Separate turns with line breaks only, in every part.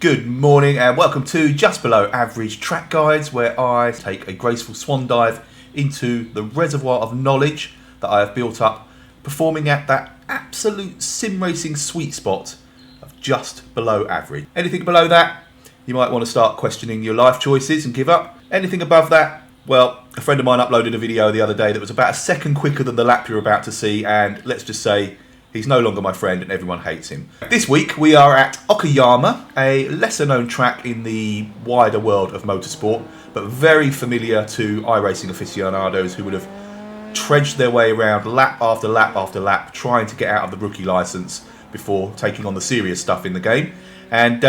Good morning and welcome to Just Below Average Track Guides, where I take a graceful swan dive into the reservoir of knowledge that I have built up performing at that absolute sim racing sweet spot of just below average. Anything below that, you might want to start questioning your life choices and give up. Anything above that, well, a friend of mine uploaded a video the other day that was about a second quicker than the lap you're about to see, and let's just say he's no longer my friend and everyone hates him. This week we are at OKAYAMA, a lesser known track in the wider world of motorsport, but very familiar to iRacing aficionados who would have trudged their way around lap after lap after lap trying to get out of the rookie license before taking on the serious stuff in the game. And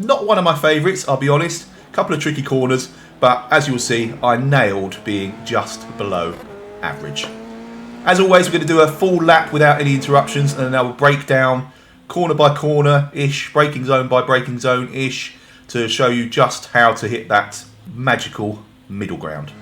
not one of my favourites, I'll be honest. A couple of tricky corners, but as you'll see, I nailed being just below average. As always, we're going to do a full lap without any interruptions, and then I will break down corner by corner-ish, braking zone by braking zone-ish, to show you just how to hit that magical middle ground.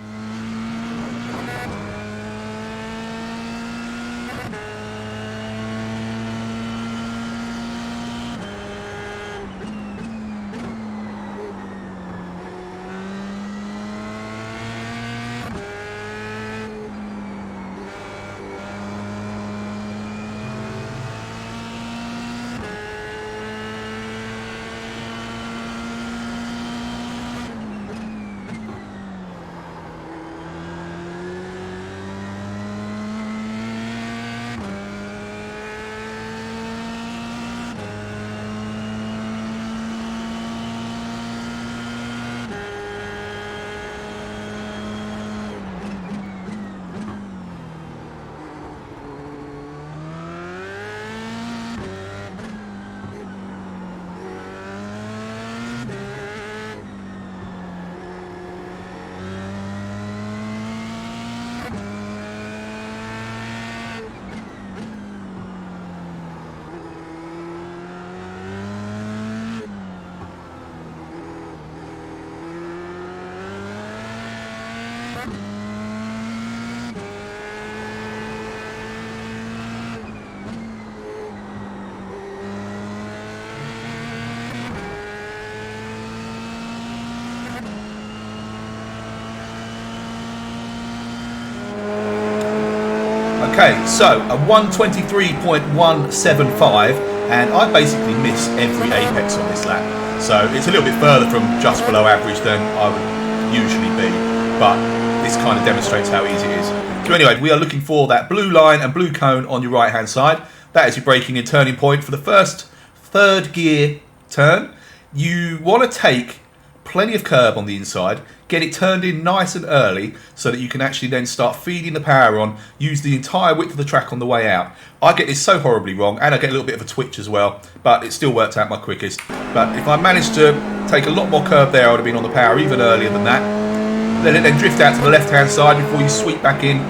Okay, so a 123.175, and I basically miss every apex on this lap. So it's a little bit further from just below average than I would usually be, but this kind of demonstrates how easy it is. So anyway, we are looking for that blue line and blue cone on your right hand side. That is your braking and turning point for the first third gear turn. You want to take plenty of curb on the inside, get it turned in nice and early so that you can actually then start feeding the power on, use the entire width of the track on the way out. I get this so horribly wrong, and I get a little bit of a twitch as well, but it still worked out my quickest. But if I managed to take a lot more curb there, I would have been on the power even earlier than that. Let it then drift out to the left hand side before you sweep back in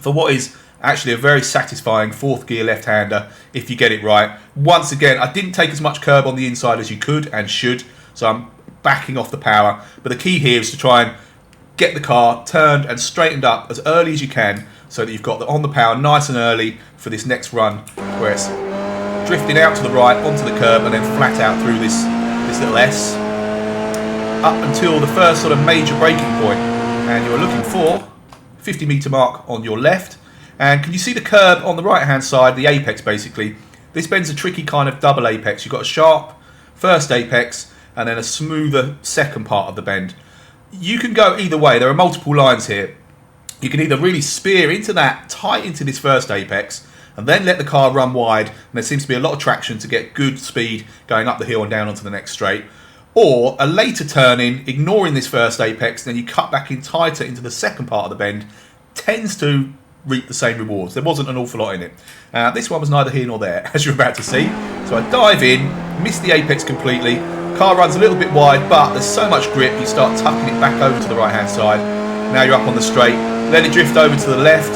for what is actually a very satisfying fourth gear left-hander if you get it right. Once again, I didn't take as much curb on the inside as you could and should, so I'm backing off the power, but the key here is to try and get the car turned and straightened up as early as you can so that you've got on the power nice and early for this next run where it's drifting out to the right onto the curb and then flat out through this little S up until the first sort of major braking point, and you're looking for 50 metre mark on your left. And can you see the curb on the right hand side, the apex basically? This bend's a tricky kind of double apex. You've got a sharp first apex and then a smoother second part of the bend. You can go either way. There are multiple lines here. You can either really spear into that, tight into this first apex, and then let the car run wide, and there seems to be a lot of traction to get good speed going up the hill and down onto the next straight. Or a later turn in, ignoring this first apex, then you cut back in tighter into the second part of the bend, tends to reap the same rewards. There wasn't an awful lot in it. This one was neither here nor there, as you're about to see. So I dive in, miss the apex completely. Car runs a little bit wide, but there's so much grip, you start tucking it back over to the right hand side. Now you're up on the straight. Let it drift over to the left.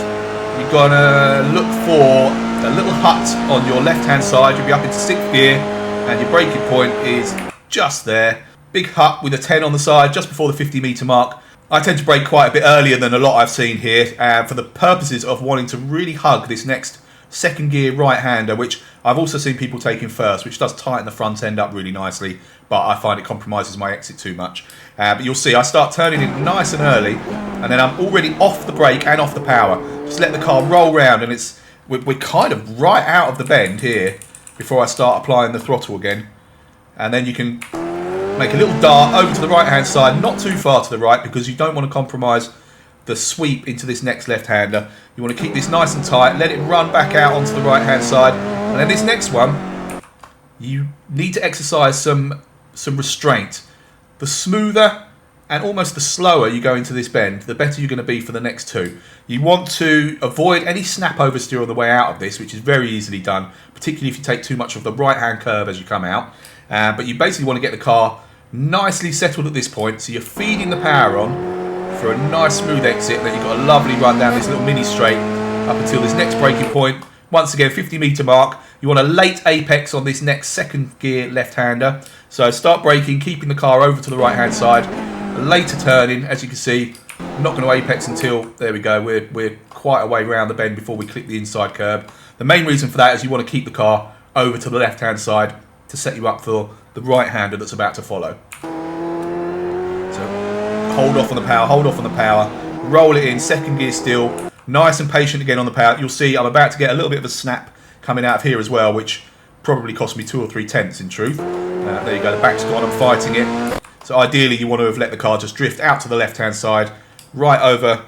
You're gonna look for a little hut on your left hand side. You'll be up into 6th gear, and your braking point is just there. Big hut with a 10 on the side, just before the 50 metre mark. I tend to brake quite a bit earlier than a lot I've seen here, for the purposes of wanting to really hug this next second gear right-hander, which I've also seen people taking first, which does tighten the front end up really nicely, but I find it compromises my exit too much. But you'll see I start turning it nice and early, and then I'm already off the brake and off the power. Just let the car roll round, and we're kind of right out of the bend here before I start applying the throttle again. And then you can make a little dart over to the right hand side, not too far to the right, because you don't want to compromise the sweep into this next left-hander. You want to keep this nice and tight, let it run back out onto the right hand side, and then this next one you need to exercise some restraint. The smoother and almost the slower you go into this bend, the better you're going to be for the next two. You want to avoid any snap oversteer on the way out of this, which is very easily done, particularly if you take too much of the right hand curve as you come out. But you basically want to get the car nicely settled at this point, so you're feeding the power on for a nice smooth exit, and then you've got a lovely run down this little mini straight up until this next braking point. Once again, 50-metre mark. You want a late apex on this next second gear left-hander. So start braking, keeping the car over to the right-hand side. A later turning, as you can see, I'm not going to apex until, there we go, we're quite a way round the bend before we clip the inside curb. The main reason for that is you want to keep the car over to the left-hand side to set you up for the right-hander that's about to follow. Hold off on the power, roll it in, second gear still, nice and patient again on the power. You'll see I'm about to get a little bit of a snap coming out of here as well, which probably cost me 2 or 3 tenths in truth. There you go, the back's gone, I'm fighting it. So ideally you want to have let the car just drift out to the left-hand side, right over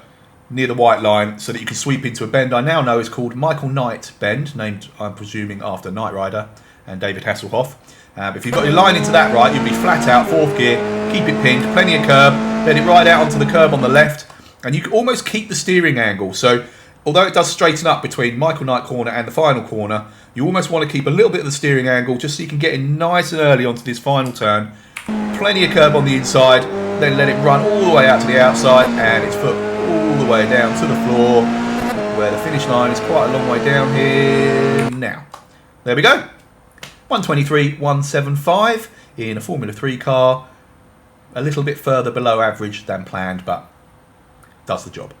near the white line, so that you can sweep into a bend I now know is called Michael Knight Bend, named, I'm presuming, after Knight Rider and David Hasselhoff. If you've got your line into that right, you'll be flat out, 4th gear, keep it pinned, plenty of curb, let it ride out onto the curb on the left, and you can almost keep the steering angle. So although it does straighten up between Michael Knight corner and the final corner, you almost want to keep a little bit of the steering angle just so you can get in nice and early onto this final turn. Plenty of curb on the inside, then let it run all the way out to the outside, and its foot all the way down to the floor, where the finish line is quite a long way down here now. There we go. 123.175 in a Formula 3 car. A little bit further below average than planned, but does the job.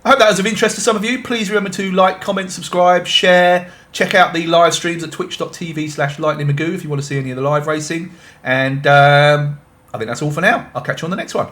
I hope that was of interest to some of you. Please remember to like, comment, subscribe, share. Check out the live streams at twitch.tv/lightningmagoo if you want to see any of the live racing. And I think that's all for now. I'll catch you on the next one.